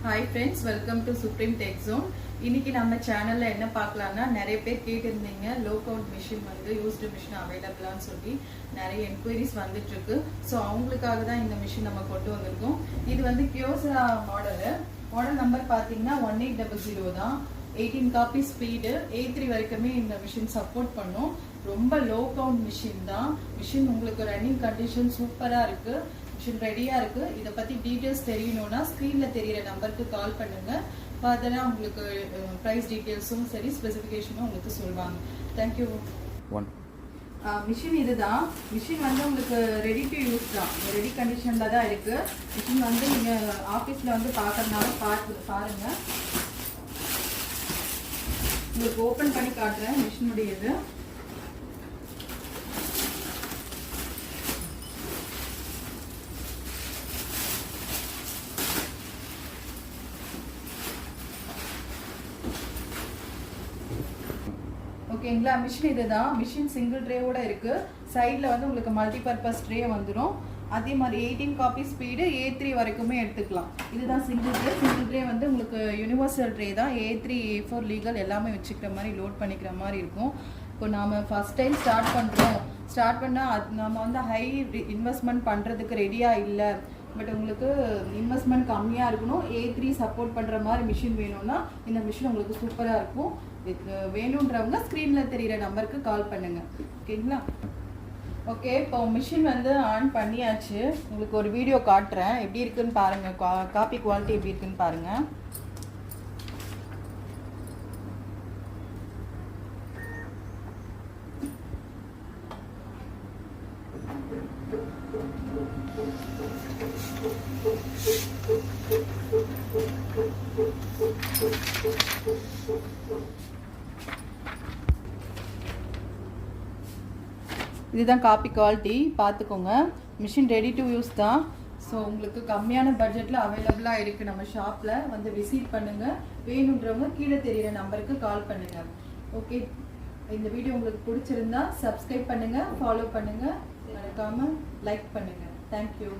Hi friends, welcome to supreme tech zone. இன்னைக்கு நம்ம சேனல்ல என்ன பார்க்கலாம்னா, நிறைய பேர் கேட்டிருந்தீங்க லோ கவுண்ட் மிஷின் வந்து யூஸ்டு மிஷின் அவைலபிளான்னு சொல்லி நிறைய என்கொயரிஸ் வந்துட்டு இருக்கு. ஸோ அவங்களுக்காக தான் இந்த மிஷின் நம்ம கொண்டு வந்திருக்கோம். இது வந்து கியோசா மாடல் நம்பர் பார்த்தீங்கன்னா 1800 தான். 18 காப்பி ஸ்பீடு, A3 வரைக்குமே இந்த மிஷின் சப்போர்ட் பண்ணும். ரொம்ப லோ கவுண்ட் மிஷின் தான். மிஷின் உங்களுக்கு ரன்னிங் கண்டிஷன் சூப்பராக இருக்கு. மிஷின் ரெடியா இருக்கு. இதை பத்தி டீடைல்ஸ் தெரியணும்னா ஸ்கிரீன்ல தெரியிற நம்பருக்கு கால் பண்ணுங்க. ஃபர்தரா உங்களுக்கு பிரைஸ் டீடைல்ஸும் சரி ஸ்பெசிஃபிகேஷனும் உங்களுக்கு சொல்லுவாங்க. தேங்க்யூ. மிஷின் இதுதான். மிஷின் வந்து உங்களுக்கு ரெடி டு யூஸ் தான். ரெடி கண்டிஷன்ல தான் இருக்கு. மிஷின் வந்து நீங்க ஆஃபீஸ்ல வந்து பார்க்கறதுனால பாருங்க. உங்களுக்கு ஓப்பன் பண்ணி காட்டுறேன் மிஷினுடைய இது. ஓகேங்களா, மிஷின் இதுதான். மிஷின் சிங்கிள் ட்ரேவோட இருக்கு. சைடில் வந்து உங்களுக்கு மல்டி பர்பஸ் ட்ரே வந்துடும். அதே மாதிரி 18 காப்பி ஸ்பீடு, A3 வரைக்குமே எடுத்துக்கலாம். இதுதான் சிங்கிள் ட்ரே. சிங்கிள் ட்ரே வந்து உங்களுக்கு யூனிவர்சல் ட்ரே தான். A3 A4 லீகல் எல்லாமே வச்சுக்கிற மாதிரி லோட் பண்ணிக்கிற மாதிரி இருக்கும். இப்போ நாம் ஃபஸ்ட் டைம் ஸ்டார்ட் பண்ணால் அது நம்ம வந்து ஹை இன்வெஸ்ட்மெண்ட் பண்ணுறதுக்கு ரெடியாக இல்லை, பட் உங்களுக்கு இன்வெஸ்ட்மெண்ட் கம்மியாக இருக்கணும், A3 சப்போர்ட் பண்ணுற மாதிரி மிஷின் வேணும்னா இந்த மிஷின் உங்களுக்கு சூப்பராக இருக்கும். இதுக்கு வேணுன்றவங்க ஸ்க்ரீனில் தெரிகிற நம்பருக்கு கால் பண்ணுங்கள். ஓகேங்களா? ஓகே, இப்போ மிஷின் வந்து ஆன் பண்ணியாச்சு. உங்களுக்கு ஒரு வீடியோ காட்டுறேன், எப்படி இருக்குன்னு பாருங்கள். காப்பி குவாலிட்டி எப்படி இருக்குன்னு பாருங்கள். இதுதான் காப்பி குவாலிட்டி, பார்த்துக்கோங்க. மிஷின் ரெடி டு யூஸ் தான். ஸோ உங்களுக்கு கம்மியான பட்ஜெட்டில் அவைலபிளாக இருக்குது. நம்ம ஷாப்பில் வந்து விசிட் பண்ணுங்கள். வேணுன்றவங்க கீழே தெரிகிற நம்பருக்கு கால் பண்ணுங்கள். ஓகே, இந்த வீடியோ உங்களுக்கு பிடிச்சிருந்தா சப்ஸ்கிரைப் பண்ணுங்கள், ஃபாலோ பண்ணுங்கள், மறக்காமல் லைக் பண்ணுங்கள். தேங்க்யூ.